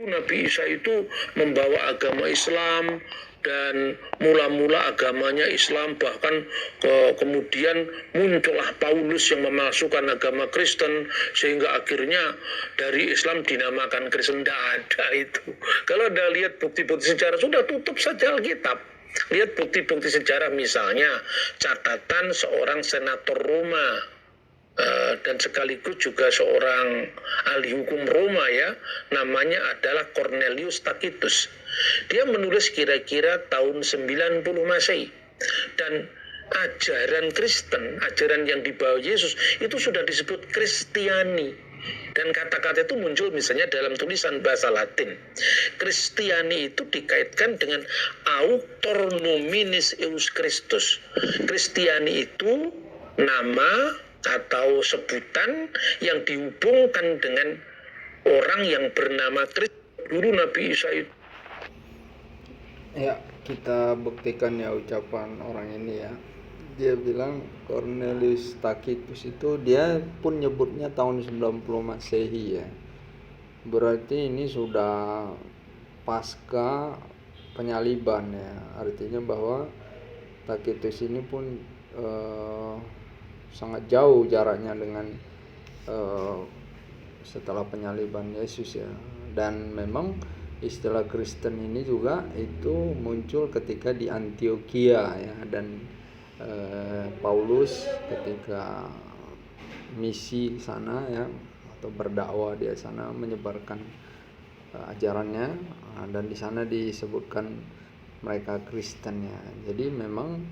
Nabi Isa itu membawa agama Islam dan mula-mula agamanya Islam, bahkan kemudian muncullah Paulus yang memasukkan agama Kristen sehingga akhirnya dari Islam dinamakan Kristen. Tidak ada itu. Kalau Anda lihat bukti-bukti sejarah, sudah tutup saja Alkitab. Lihat bukti-bukti sejarah, misalnya catatan seorang senator Roma dan sekaligus juga seorang ahli hukum Roma, ya, namanya adalah Cornelius Tacitus. Dia menulis kira-kira tahun 90 Masehi, dan ajaran Kristen, ajaran yang dibawa Yesus itu sudah disebut Kristiani. Dan kata-kata itu muncul misalnya dalam tulisan bahasa Latin. Kristiani itu dikaitkan dengan auctor nominis eius Christus. Kristiani itu nama atau sebutan yang dihubungkan dengan orang yang bernama Kristus, dulu Nabi Isa itu. Ya, kita buktikan ya ucapan orang ini ya. Dia bilang Cornelius Tacitus itu dia pun nyebutnya tahun 90 Masehi ya. Berarti ini sudah pasca penyaliban ya. Artinya bahwa Tacitus ini pun sangat jauh jaraknya dengan setelah penyaliban Yesus ya. Dan memang istilah Kristen ini juga itu muncul ketika di Antioquia ya, dan Paulus ketika misi sana ya, atau berdakwah di sana menyebarkan ajarannya, dan di sana disebutkan mereka Kristen ya. Jadi memang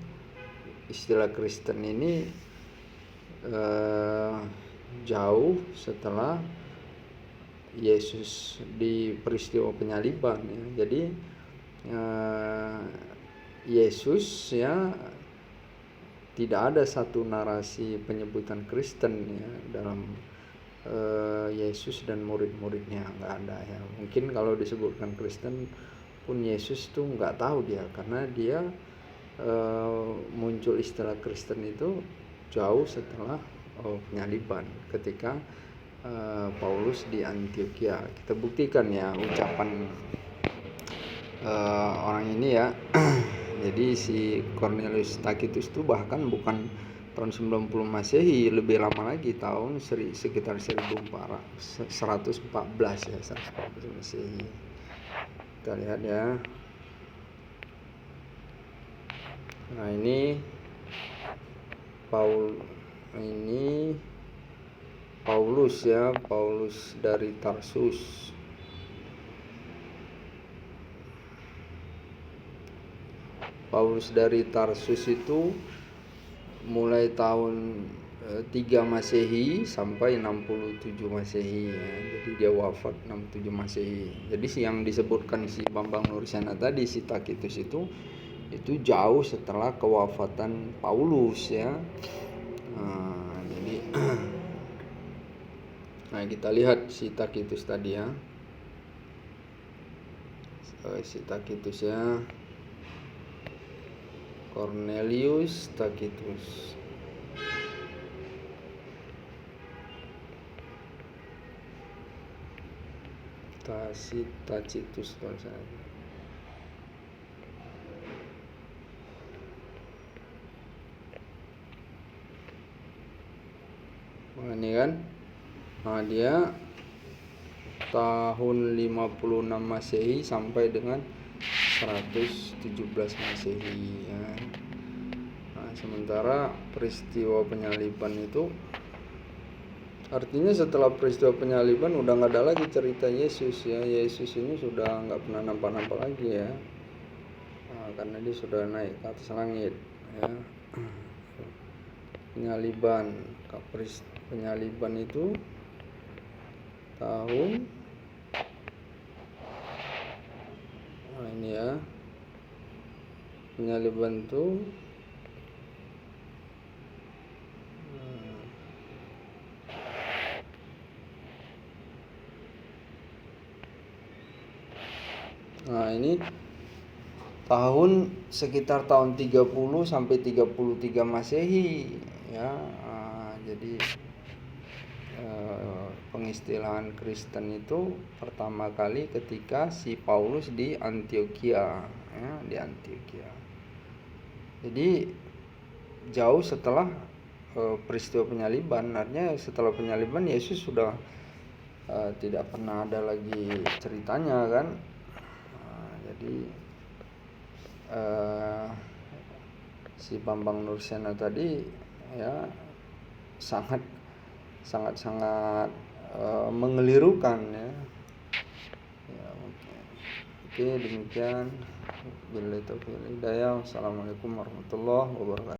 istilah Kristen ini jauh setelah Yesus di peristiwa penyaliban ya. Jadi Yesus ya, tidak ada satu narasi penyebutan Kristen ya dalam Yesus dan murid-muridnya, nggak ada ya. Mungkin kalau disebutkan Kristen pun Yesus tuh nggak tahu dia, karena dia muncul istilah Kristen itu jauh setelah penyaliban ketika Paulus di Antioquia. Kita buktikan ya ucapan orang ini ya. Jadi si Cornelius Tacitus itu bahkan bukan tahun 90 Masehi, lebih lama lagi, tahun sekitar 114 ya, 114 Masehi. Kita lihat ya. Nah, ini Paulus ya, Paulus dari Tarsus. Paulus dari Tarsus itu mulai tahun 3 Masehi sampai 67 Masehi ya. Jadi dia wafat 67 Masehi. Jadi yang disebutkan si Bambang Nurisana tadi, si Tacitus itu jauh setelah kewafatan Paulus ya. Nah, kita lihat si Tacitus tadi ya. Si Tacitus ya, Cornelius Tacitus. Tacitus kalau saya. Nah, ini kan. Nah, dia tahun 56 Masehi sampai dengan 117 Masehi ya. Nah, sementara peristiwa penyaliban itu artinya setelah peristiwa penyaliban udah nggak ada lagi cerita Yesus ya. Yesus ini sudah nggak pernah nampak lagi ya. Nah, karena dia sudah naik ke atas langit ya. Penyaliban itu tahun, nah ini ya, penyaliban itu nah ini tahun sekitar tahun 30 sampai 33 Masehi ya. Jadi pengistilahan Kristen itu pertama kali ketika si Paulus di Antioquia, ya, di Antioquia. Jadi jauh setelah peristiwa penyaliban, artinya setelah penyaliban Yesus sudah tidak pernah ada lagi ceritanya kan. Jadi si Bambang Nursena tadi ya sangat mengelirukan ya. Oke, demikian. Wassalamualaikum warahmatullahi wabarakatuh.